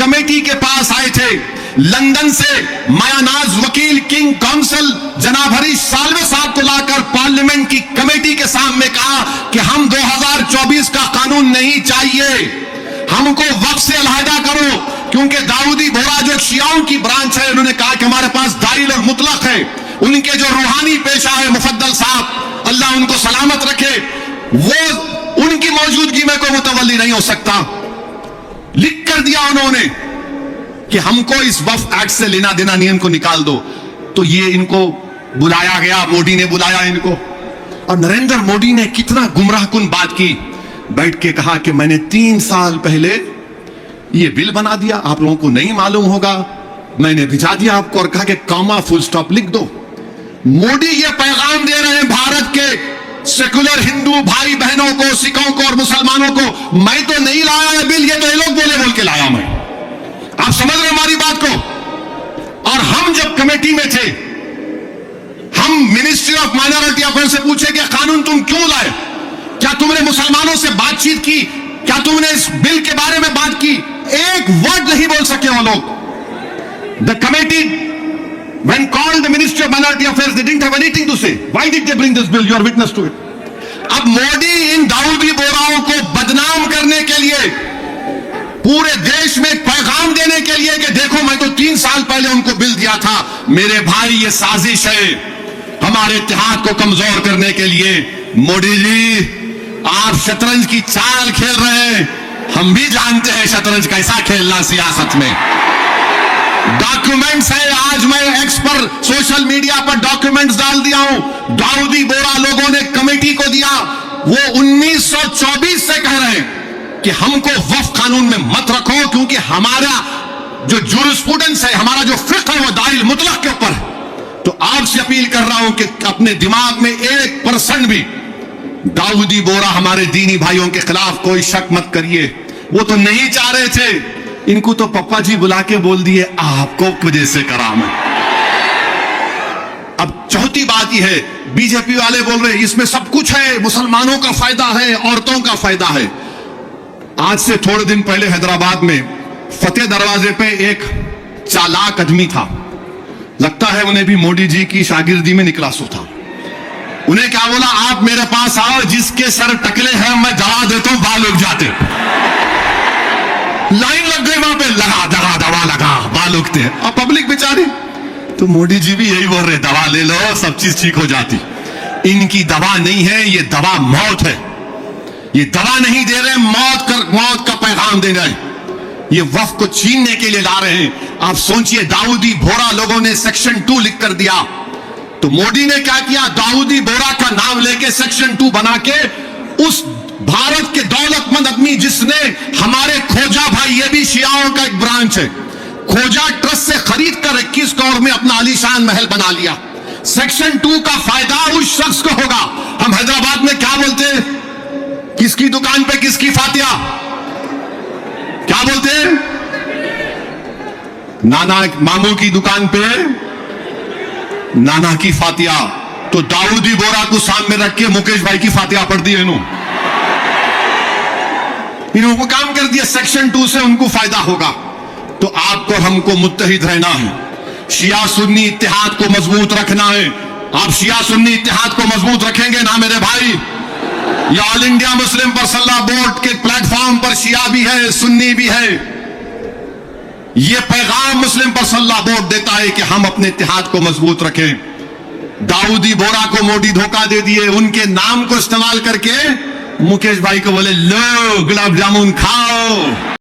Committee के पास आए थे लंदन से, मायानाज वकील किंग काउंसिल जनाब हरीश साल्वे साहब को लाकर पार्लियामेंट की कमेटी के सामने कहा कि हम 2024 का कानून नहीं चाहिए, हमको वक्फ से अलहदा करो, क्योंकि दाऊदी बोरा जो शियाओं की ब्रांच है, उन्होंने कहा कि हमारे पास दाइल और मुतलक है, उनके जो रूहानी पेशा है मुफद्दल साहब, अल्लाह उनको सलामत रखे, वो उनकी मौजूदगी में कोई मुतवल्ली नहीं हो सकता। लिख कर दिया उन्होंने कि हमको इस वक्फ एक्ट से लेना देना नहीं, इनको निकाल दो। तो ये इनको बुलाया गया, मोदी ने बुलाया इनको, और नरेंद्र मोदी ने कितना गुमराहकुन बात की, बैठ के कहा कि मैंने 3 साल पहले ये बिल बना दिया, आप लोगों को नहीं मालूम होगा, मैंने भिजा दिया आपको और कहा कि कॉमा फुल स्टॉप लिख दो। मोदी ये पैगाम दे रहे हैं भारत के सेकुलर हिंदू भाई बहनों को, सिखों को और मुसलमानों को, मैं तो नहीं लाया है बिल, ये तो ये लोग बोल के लाया मैं। आप समझ रहे हमारी बात को? और हम जब कमेटी में थे, हम मिनिस्ट्री ऑफ माइनॉरिटी अफेयर्स से पूछे कि कानून तुम क्यों लाए, क्या तुमने मुसलमानों से बातचीत की, क्या तुमने इस बिल के बारे में बात की? एक वर्ड नहीं बोल सके वो लोग। The committee when called the Ministry of Minority Affairs, they didn't have anything to say. Why did they bring this bill? You are witness to it. अब मोदी इन दाऊदी बोराओं को बदनाम करने के लिए, पूरे देश में एक पैगाम देने के लिए कि देखो मैं तो 3 साल पहले उनको बिल दिया था, मेरे भाई ये साजिश है हमारे इत्तेहाद को कमजोर करने के लिए। मोदी जी आप शतरंज की चाल खेल रहे हैं, हम भी जानते हैं शतरंज कैसा खेलना सियासत में। डॉक्यूमेंट्स है, आज मैं एक्स पर सोशल मीडिया पर डॉक्यूमेंट्स डाल दिया हूं, दाऊदी बोरा लोगों ने कमेटी को दिया, वो 1924 से कह रहे हैं कि हमको वक्फ कानून में मत रखो, क्योंकि हमारा जो जूरिस्प्रूडेंस है, हमारा जो फिक्र है वो दाइल मुतलक के ऊपर है। तो आपसे अपील कर रहा हूं कि अपने दिमाग में 1% भी दाऊदी बोरा हमारे दीनी भाइयों के खिलाफ कोई शक मत करिए। वो तो नहीं चाह रहे थे, इनको तो पप्पा जी बुला के बोल दिए आपको वजह से करा मैं। अब चौथी बात यह है, बीजेपी वाले बोल रहे हैं इसमें सब कुछ है, मुसलमानों का फायदा है, औरतों का फायदा है। आज से थोड़े दिन पहले हैदराबाद में फतेह दरवाजे पे एक चालाक आदमी था, लगता है उन्हें भी मोदी जी की शागिर्दी में निकला सो था। उन्हें क्या बोला, आप मेरे पास आओ, जिसके सर टकले हैं मैं दवा देता हूं, बाल उग जाते। लाइन लग गई वहां पे, लगा दवा दवा लगा, बाल उगते हैं। अब पब्लिक बेचारी, तो मोदी जी भी यही बोल रहे, दवा ले लो सब चीज ठीक हो जाती। इनकी दवा नहीं है, ये दवा मौत है। ये दवा नहीं दे रहे, मौत का पैगाम दे रहे हैं। ये वक्फ को छीनने के लिए ला रहे हैं। आप सोचिए, दाऊदी बोरा लोगों ने सेक्शन 2 लिख कर दिया, तो मोदी ने क्या किया, दाऊदी बोरा का नाम लेके सेक्शन 2 बना के उस भारत के दौलतमंद आदमी जिसने हमारे खोजा भाई, ये भी शियाओं का एक ब्रांच है, खोजा ट्रस्ट से खरीद कर 21 करोड़ में अपना आलीशान महल बना लिया। सेक्शन 2 का फायदा उस शख्स को होगा। हम हैदराबाद में क्या बोलते हैं, किसकी दुकान पे किसकी फातिया, क्या बोलते हैं, नाना मामू की दुकान पे नाना की फातिया। तो दाऊदी बोरा को सामने रख के मुकेश भाई की फातिया पढ़ दी इन्होंने काम कर दिया। सेक्शन 2 से उनको फायदा होगा। तो आपको हमको मुत्तहिद रहना है, शिया सुन्नी इत्तेहाद को मजबूत रखना है। आप शिया सुन्नी इत्तेहाद को मजबूत रखेंगे ना मेरे भाई, या all India Muslim personal board के प्लेटफॉर्म पर शिया भी है, सुन्नी भी है। यह पैगाम मुस्लिम पर्सनल बोर्ड देता है कि हम अपने इत्तेहाद को मजबूत रखें। दाऊदी बोरा को मोदी धोखा दे दिए, उनके नाम को इस्तेमाल करके मुकेश भाई को बोले लो गुलाब जामुन खाओ।